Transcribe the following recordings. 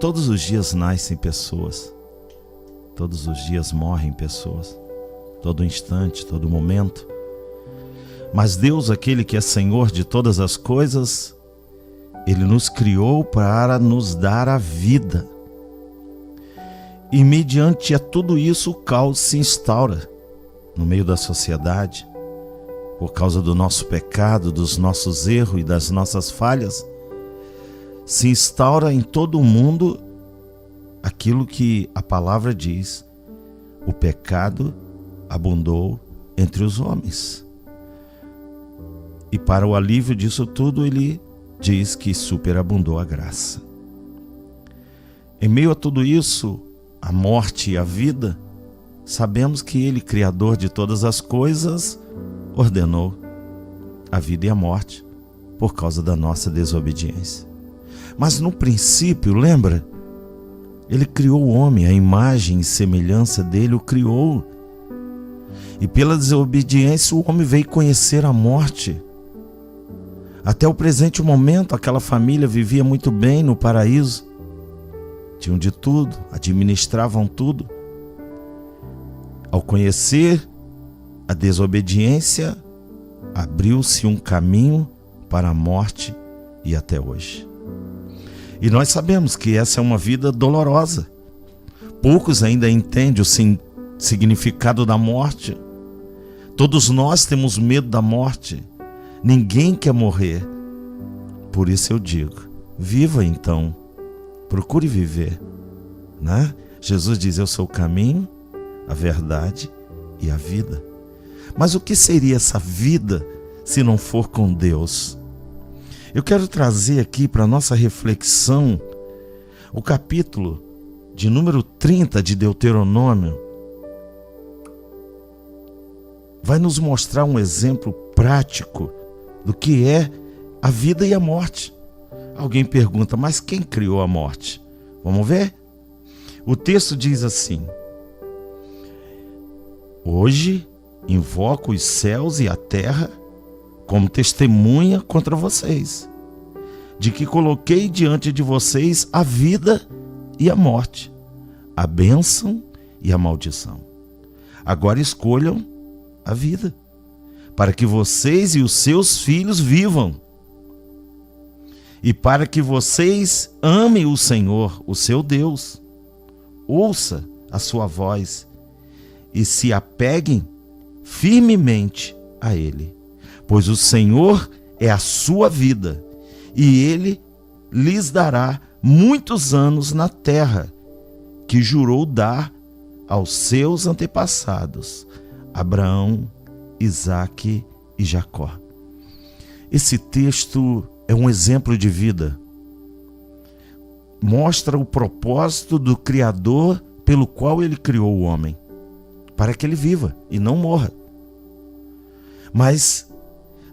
todos os dias nascem pessoas, todos os dias morrem pessoas, todo instante, todo momento. Mas Deus, aquele que é Senhor de todas as coisas, Ele nos criou para nos dar a vida. E mediante a tudo isso, o caos se instaura no meio da sociedade, por causa do nosso pecado, dos nossos erros e das nossas falhas. Se instaura em todo o mundo aquilo que a palavra diz: o pecado abundou entre os homens. E para o alívio disso tudo, ele diz que superabundou a graça. Em meio a tudo isso, a morte e a vida, sabemos que Ele, Criador de todas as coisas, ordenou a vida e a morte por causa da nossa desobediência. Mas no princípio, lembra? Ele criou o homem, a imagem e semelhança dele o criou. E pela desobediência o homem veio conhecer a morte. Até o presente momento, aquela família vivia muito bem no paraíso. Tinham de tudo, administravam tudo. Ao conhecer a desobediência, abriu-se um caminho para a morte e até hoje. E nós sabemos que essa é uma vida dolorosa. Poucos ainda entendem o significado da morte. Todos nós temos medo da morte. Ninguém quer morrer. Por isso eu digo, viva então. Procure viver, né? Jesus diz: eu sou o caminho, a verdade e a vida. Mas o que seria essa vida se não for com Deus? Eu quero trazer aqui para a nossa reflexão o capítulo de número 30 de Deuteronômio. Vai nos mostrar um exemplo prático do que é a vida e a morte. Alguém pergunta: mas quem criou a morte? Vamos ver? O texto diz assim: hoje invoco os céus e a terra como testemunha contra vocês, de que coloquei diante de vocês a vida e a morte, a bênção e a maldição. Agora escolham a vida, para que vocês e os seus filhos vivam, e para que vocês amem o Senhor, o seu Deus. Ouça a sua voz e se apeguem firmemente a Ele, pois o Senhor é a sua vida, e Ele lhes dará muitos anos na terra que jurou dar aos seus antepassados, Abraão, Isaque e Jacó. Esse texto é um exemplo de vida. Mostra o propósito do Criador pelo qual Ele criou o homem, para que ele viva e não morra. Mas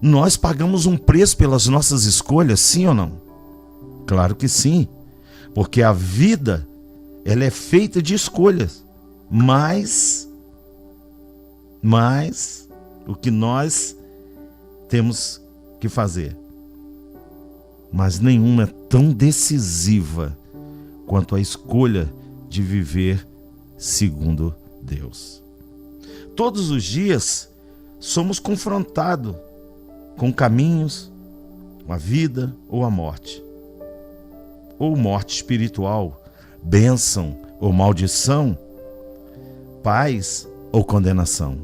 nós pagamos um preço pelas nossas escolhas, sim ou não? Claro que sim, porque a vida, ela é feita de escolhas, mas o que nós temos que fazer. Mas nenhuma é tão decisiva quanto a escolha de viver segundo Deus. Todos os dias somos confrontados com caminhos, com a vida ou a morte. Ou morte espiritual, bênção ou maldição, paz ou condenação.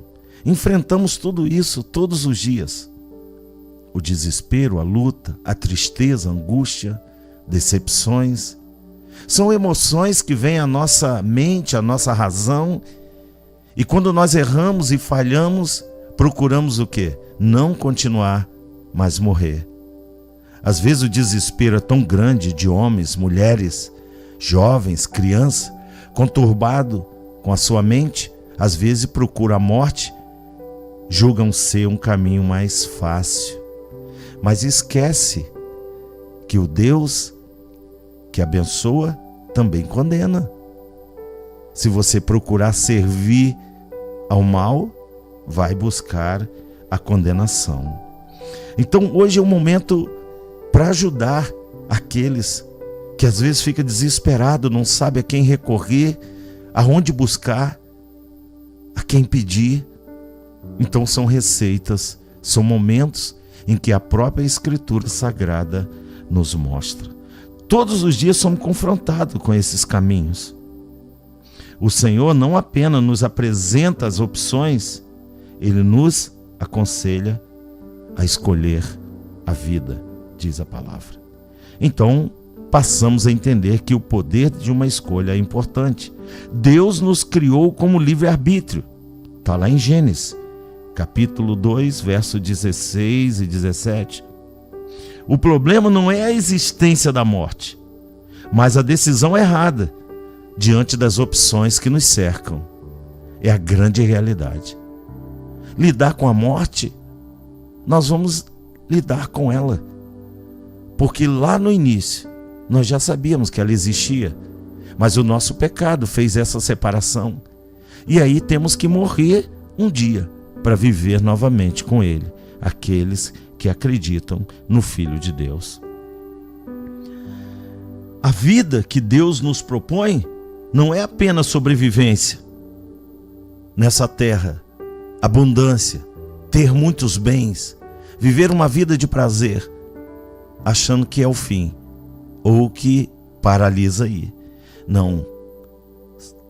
Enfrentamos tudo isso todos os dias. O desespero, a luta, a tristeza, a angústia, decepções. São emoções que vêm à nossa mente, à nossa razão. E quando nós erramos e falhamos, procuramos o quê? Não continuar, mas morrer. Às vezes o desespero é tão grande de homens, mulheres, jovens, crianças, conturbado com a sua mente, às vezes procura a morte, julgam ser um caminho mais fácil. Mas esquece que o Deus que abençoa também condena. Se você procurar servir ao mal, vai buscar a condenação. Então hoje é um momento para ajudar aqueles que às vezes fica desesperado, não sabe a quem recorrer, aonde buscar, a quem pedir. Então são receitas, são momentos em que a própria Escritura Sagrada nos mostra. Todos os dias somos confrontados com esses caminhos. O Senhor não apenas nos apresenta as opções, Ele nos aconselha a escolher a vida, diz a palavra. Então, passamos a entender que o poder de uma escolha é importante. Deus nos criou como livre-arbítrio. Está lá em Gênesis, capítulo 2, verso 16 e 17. O problema não é a existência da morte, mas a decisão errada diante das opções que nos cercam. É a grande realidade. Lidar com a morte, nós vamos lidar com ela. Porque lá no início, nós já sabíamos que ela existia, mas o nosso pecado fez essa separação. E aí temos que morrer um dia para viver novamente com Ele, aqueles que acreditam no Filho de Deus. A vida que Deus nos propõe não é apenas sobrevivência nessa terra, abundância, ter muitos bens, viver uma vida de prazer, achando que é o fim, ou que paralisa aí. Não.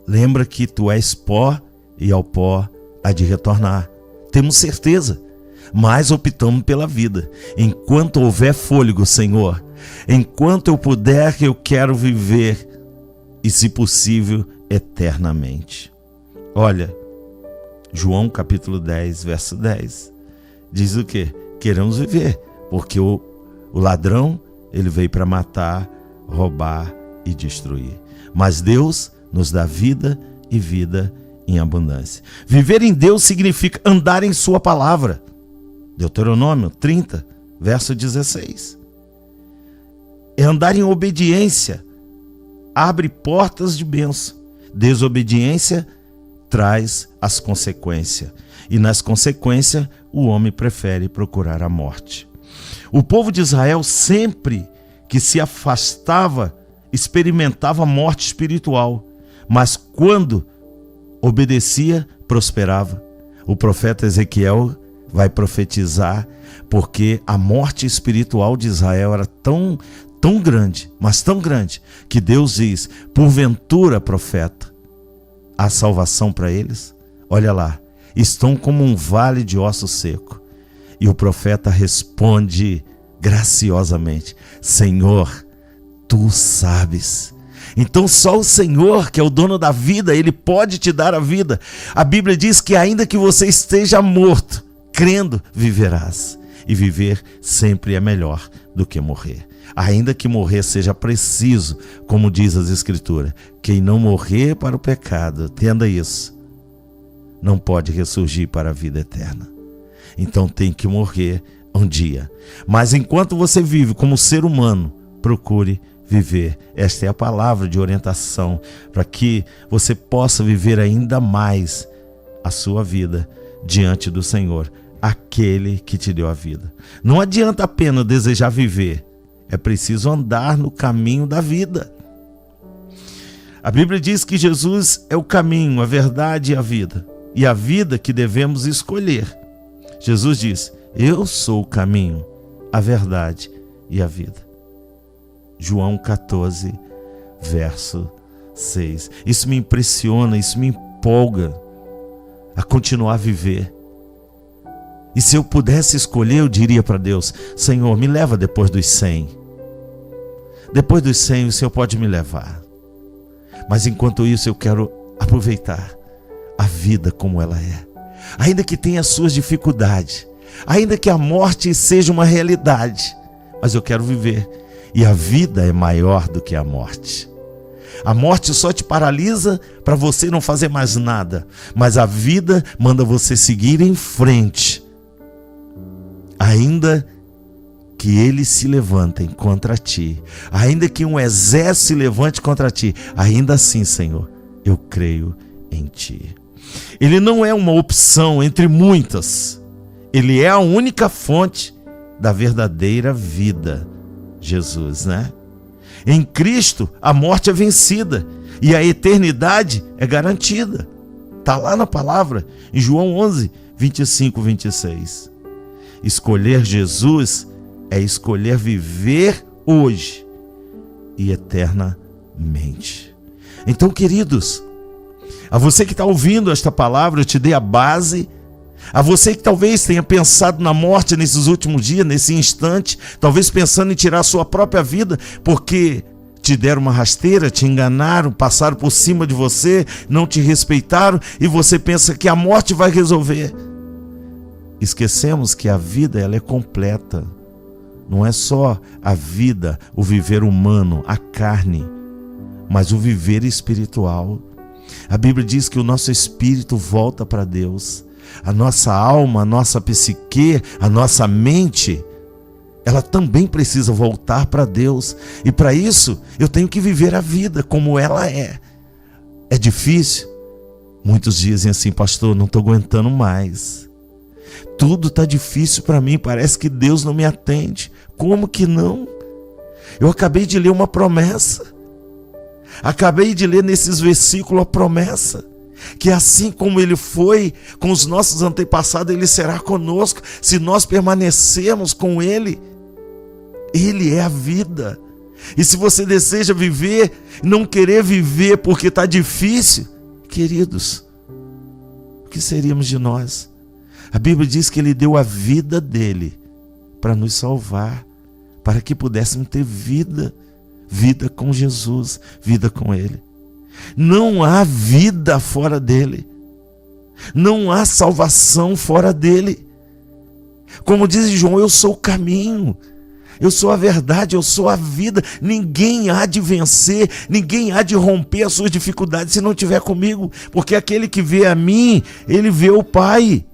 Lembra que tu és pó e ao pó há de retornar. Temos certeza, mas optamos pela vida. Enquanto houver fôlego, Senhor, enquanto eu puder, eu quero viver, e se possível, eternamente. Olha, João capítulo 10, verso 10, diz o quê? Queremos viver, porque o ladrão, ele veio para matar, roubar e destruir. Mas Deus nos dá vida e vida em abundância. Viver em Deus significa andar em sua palavra. Deuteronômio 30, verso 16. É andar em obediência. Abre portas de bênção. Desobediência traz as consequências. E nas consequências, o homem prefere procurar a morte. O povo de Israel, sempre que se afastava, experimentava morte espiritual. Mas quando obedecia, prosperava. O profeta Ezequiel vai profetizar, porque a morte espiritual de Israel era tão grande, mas tão grande, que Deus diz: porventura, profeta, há salvação para eles? Olha lá, estão como um vale de osso seco. E o profeta responde graciosamente: Senhor, tu sabes. Então só o Senhor, que é o dono da vida, Ele pode te dar a vida. A Bíblia diz que ainda que você esteja morto, crendo, viverás. E viver sempre é melhor do que morrer. Ainda que morrer seja preciso, como diz as Escrituras, quem não morrer para o pecado, entenda isso, não pode ressurgir para a vida eterna. Então tem que morrer um dia. Mas enquanto você vive como ser humano, procure viver. Esta é a palavra de orientação para que você possa viver ainda mais a sua vida diante do Senhor, aquele que te deu a vida. Não adianta apenas desejar viver, é preciso andar no caminho da vida. A Bíblia diz que Jesus é o caminho, a verdade e a vida. E a vida que devemos escolher. Jesus diz: eu sou o caminho, a verdade e a vida. João 14, verso 6. Isso me impressiona, isso me empolga a continuar a viver. E se eu pudesse escolher, eu diria para Deus: Senhor, me leva depois dos 100. Depois dos 100 o Senhor pode me levar. Mas enquanto isso eu quero aproveitar a vida como ela é. Ainda que tenha suas dificuldades, ainda que a morte seja uma realidade, mas eu quero viver. E a vida é maior do que a morte. A morte só te paralisa para você não fazer mais nada, mas a vida manda você seguir em frente. Ainda que eles se levantem contra ti, ainda que um exército se levante contra ti, ainda assim, Senhor, eu creio em ti. Ele não é uma opção entre muitas. Ele é a única fonte da verdadeira vida. Jesus, né? Em Cristo, a morte é vencida e a eternidade é garantida. Está lá na palavra, em João 11, 25, 26. Escolher Jesus é escolher viver hoje e eternamente. Então, queridos, a você que está ouvindo esta palavra, eu te dei a base. A você que talvez tenha pensado na morte nesses últimos dias, nesse instante, talvez pensando em tirar a sua própria vida, porque te deram uma rasteira, te enganaram, passaram por cima de você, não te respeitaram, e você pensa que a morte vai resolver. Esquecemos que a vida, ela é completa. Não é só a vida, o viver humano, a carne, mas o viver espiritual. A Bíblia diz que o nosso espírito volta para Deus. A nossa alma, a nossa psique, a nossa mente, ela também precisa voltar para Deus. E para isso, eu tenho que viver a vida como ela é. É difícil? Muitos dizem assim: pastor, não estou aguentando mais. Tudo está difícil para mim, parece que Deus não me atende. Como que não? Eu acabei de ler uma promessa. Acabei de ler nesses versículos a promessa. Que assim como Ele foi com os nossos antepassados, Ele será conosco. Se nós permanecermos com Ele, Ele é a vida. E se você deseja viver, não querer viver porque está difícil, queridos, o que seríamos de nós? A Bíblia diz que Ele deu a vida dEle para nos salvar, para que pudéssemos ter vida, vida com Jesus, vida com Ele. Não há vida fora dele. Não há salvação fora dele. Como diz João, eu sou o caminho, eu sou a verdade, eu sou a vida. Ninguém há de vencer, ninguém há de romper as suas dificuldades se não estiver comigo. Porque aquele que vê a mim, ele vê o Pai.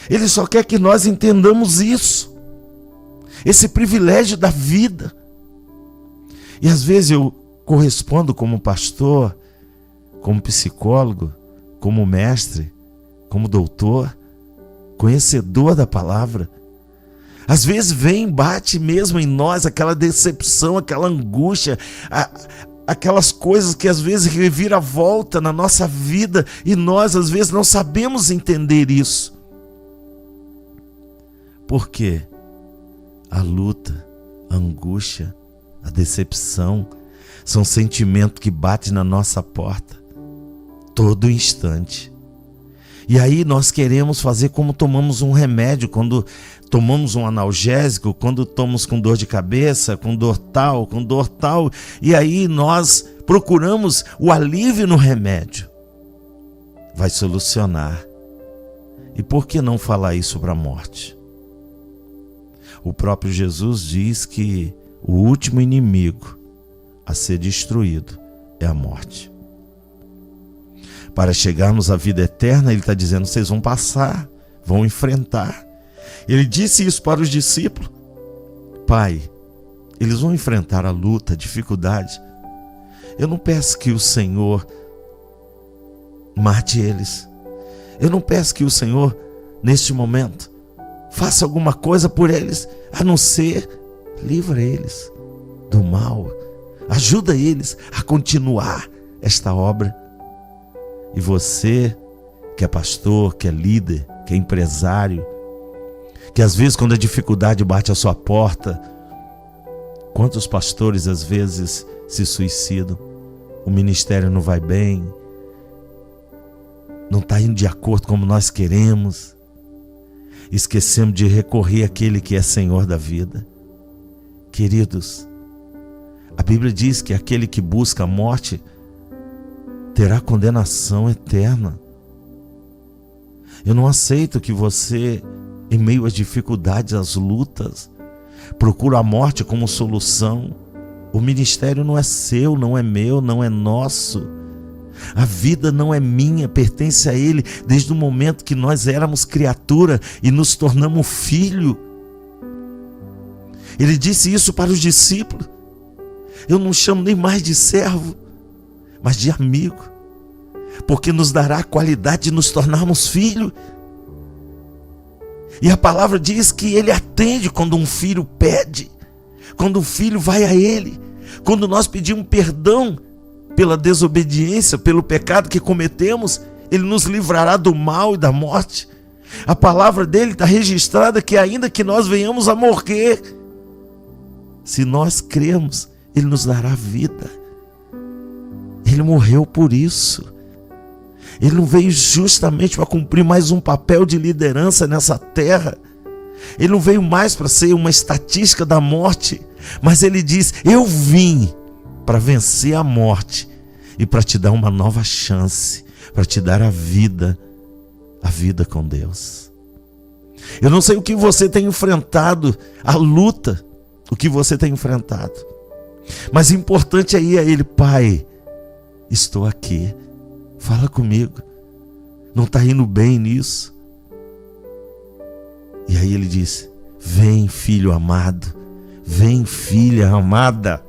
Ele só quer que nós entendamos isso. Esse privilégio da vida. E às vezes eu correspondo como pastor, como psicólogo, como mestre, como doutor, conhecedor da palavra. Às vezes vem, bate mesmo em nós aquela decepção, aquela angústia, aquelas coisas que às vezes revira a volta na nossa vida e nós às vezes não sabemos entender isso. Por quê? A luta, a angústia, a decepção são sentimentos que batem na nossa porta todo instante. E aí nós queremos fazer como tomamos um remédio, quando tomamos um analgésico, quando estamos com dor de cabeça, com dor tal, e aí nós procuramos o alívio no remédio. Vai solucionar. E por que não falar isso para a morte? O próprio Jesus diz que o último inimigo a ser destruído é a morte. Para chegarmos à vida eterna, Ele está dizendo, vocês vão passar, vão enfrentar. Ele disse isso para os discípulos. Pai, eles vão enfrentar a luta, a dificuldade. Eu não peço que o Senhor mate eles. Eu não peço que o Senhor, neste momento, faça alguma coisa por eles, a não ser livra eles do mal. Ajuda eles a continuar esta obra. E você, que é pastor, que é líder, que é empresário, que às vezes quando a dificuldade bate à sua porta, quantos pastores às vezes se suicidam? O ministério não vai bem, não está indo de acordo como nós queremos. Esquecemos de recorrer àquele que é Senhor da vida. Queridos, a Bíblia diz que aquele que busca a morte terá condenação eterna. Eu não aceito que você, em meio às dificuldades, às lutas, procure a morte como solução. O ministério não é seu, não é meu, não é nosso. A vida não é minha, pertence a Ele desde o momento que nós éramos criatura e nos tornamos filho. Ele disse isso para os discípulos. Eu não chamo nem mais de servo, mas de amigo, porque nos dará a qualidade de nos tornarmos filhos. E a palavra diz que Ele atende quando um filho pede, quando o Filho vai a Ele, quando nós pedimos perdão pela desobediência, pelo pecado que cometemos, Ele nos livrará do mal e da morte. A palavra dele está registrada que ainda que nós venhamos a morrer, se nós cremos, Ele nos dará vida. Ele morreu por isso. Ele não veio justamente para cumprir mais um papel de liderança nessa terra. Ele não veio mais para ser uma estatística da morte, mas Ele diz: eu vim para vencer a morte e para te dar uma nova chance, para te dar a vida com Deus. Eu não sei o que você tem enfrentado, a luta, o que você tem enfrentado, mas o importante é ir a Ele: Pai, estou aqui, fala comigo, não está indo bem nisso. E aí Ele diz: vem, filho amado, vem, filha amada.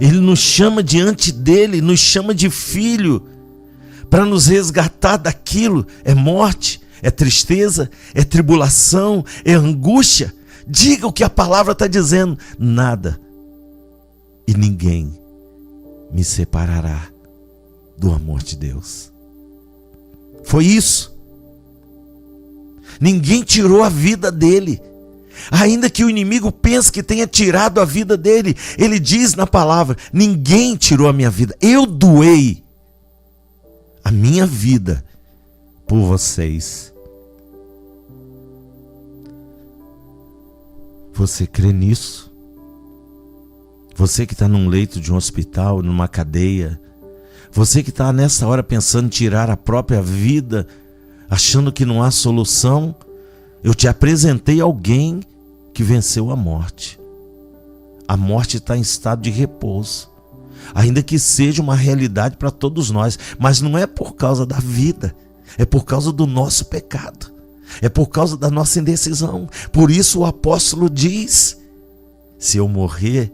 Ele nos chama diante dele, nos chama de filho, para nos resgatar daquilo. É morte, é tristeza, é tribulação, é angústia. Diga o que a palavra está dizendo: nada e ninguém me separará do amor de Deus. Foi isso. Ninguém tirou a vida dele. Ainda que o inimigo pense que tenha tirado a vida dele, ele diz na palavra: ninguém tirou a minha vida. Eu doei a minha vida por vocês. Você crê nisso? Você que está num leito de um hospital, numa cadeia, você que está nessa hora pensando em tirar a própria vida, achando que não há solução, eu te apresentei alguém que venceu a morte. A morte está em estado de repouso, ainda que seja uma realidade para todos nós, mas não é por causa da vida, é por causa do nosso pecado, é por causa da nossa indecisão. Por isso o apóstolo diz: se eu morrer,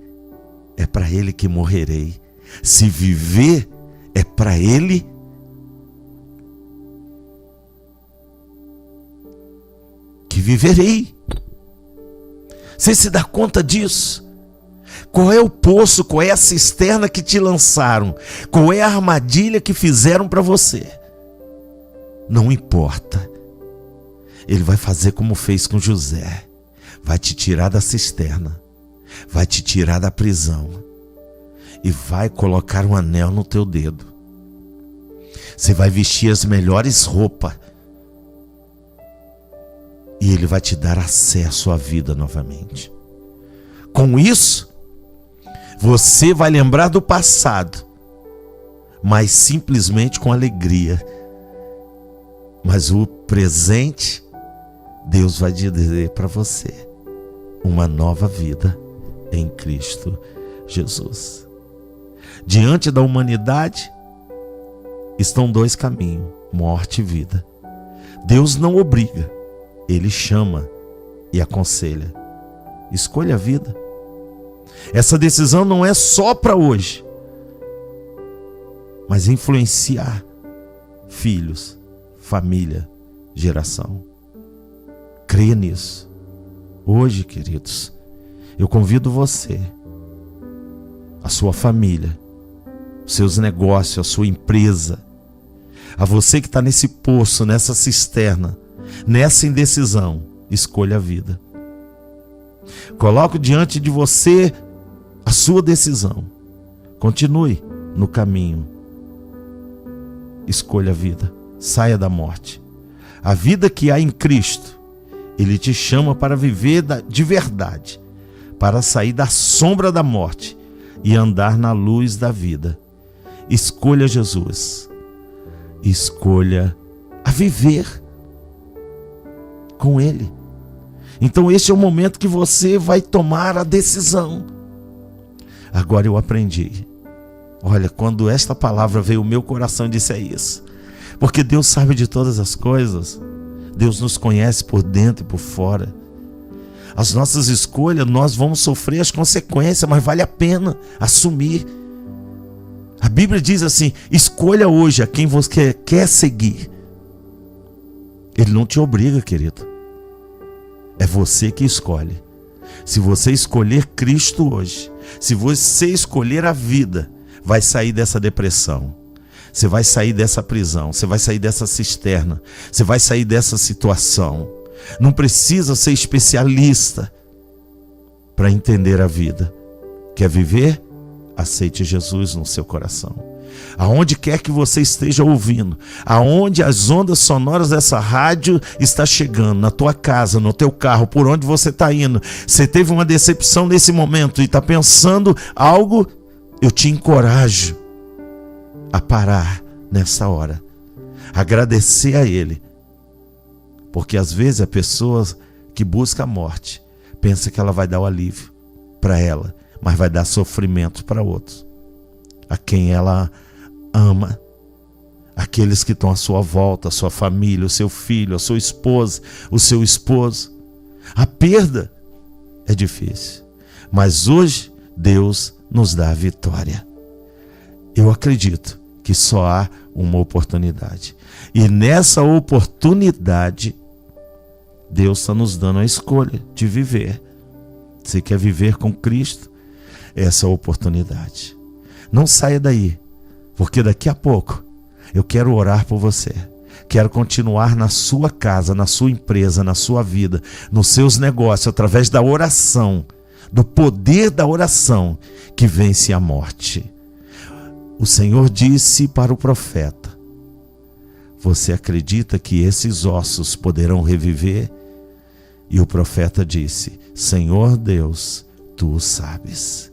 é para Ele que morrerei. Se viver, é para Ele que viverei. Você se dá conta disso? Qual é o poço, qual é a cisterna que te lançaram? Qual é a armadilha que fizeram para você? Não importa. Ele vai fazer como fez com José. Vai te tirar da cisterna, vai te tirar da prisão e vai colocar um anel no teu dedo. Você vai vestir as melhores roupas e Ele vai te dar acesso à vida novamente. Com isso, você vai lembrar do passado, mas simplesmente com alegria. Mas o presente, Deus vai dizer para você: uma nova vida em Cristo Jesus. Diante da humanidade estão dois caminhos: morte e vida. Deus não obriga, Ele chama e aconselha. Escolha a vida. Essa decisão não é só para hoje, mas influenciar filhos, família, geração. Creia nisso. Hoje, queridos, eu convido você, a sua família, os seus negócios, a sua empresa, a você que está nesse poço, nessa cisterna, nessa indecisão, escolha a vida. Coloco diante de você a sua decisão. Continue no caminho. Escolha a vida. Saia da morte. A vida que há em Cristo, Ele te chama para viver de verdade, para sair da sombra da morte e andar na luz da vida. Escolha Jesus. Escolha a viver com Ele. Então este é o momento que você vai tomar a decisão. Agora eu aprendi. Olha, quando esta palavra veio ao meu coração, eu disse: é isso. Porque Deus sabe de todas as coisas. Deus nos conhece por dentro e por fora. As nossas escolhas, nós vamos sofrer as consequências, mas vale a pena assumir. A Bíblia diz assim: escolha hoje a quem você quer seguir. Ele não te obriga, querido. É você que escolhe. Se você escolher Cristo hoje, se você escolher a vida, vai sair dessa depressão. Você vai sair dessa prisão, você vai sair dessa cisterna, você vai sair dessa situação. Não precisa ser especialista para entender a vida. Quer viver? Aceite Jesus no seu coração. Aonde quer que você esteja ouvindo, aonde as ondas sonoras dessa rádio está chegando, na tua casa, no teu carro, por onde você está indo, você teve uma decepção nesse momento e está pensando algo, eu te encorajo a parar nessa hora, agradecer a Ele, porque às vezes a pessoa que busca a morte pensa que ela vai dar o alívio para ela, mas vai dar sofrimento para outros, a quem ela ama, aqueles que estão à sua volta, a sua família, o seu filho, a sua esposa, o seu esposo. A perda é difícil, mas hoje Deus nos dá a vitória. Eu acredito que só há uma oportunidade, e nessa oportunidade Deus está nos dando a escolha de viver. Você quer viver com Cristo? Essa é a oportunidade. Não saia daí, porque daqui a pouco eu quero orar por você. Quero continuar na sua casa, na sua empresa, na sua vida, nos seus negócios, através da oração, do poder da oração que vence a morte. O Senhor disse para o profeta: você acredita que esses ossos poderão reviver? E o profeta disse: Senhor Deus, tu o sabes.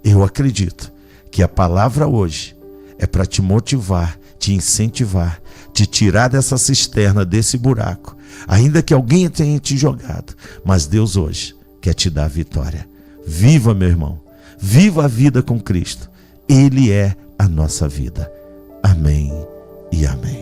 Eu acredito que a palavra hoje é para te motivar, te incentivar, te tirar dessa cisterna, desse buraco, ainda que alguém tenha te jogado, mas Deus hoje quer te dar a vitória. Viva, meu irmão, viva a vida com Cristo. Ele é a nossa vida. Amém e amém.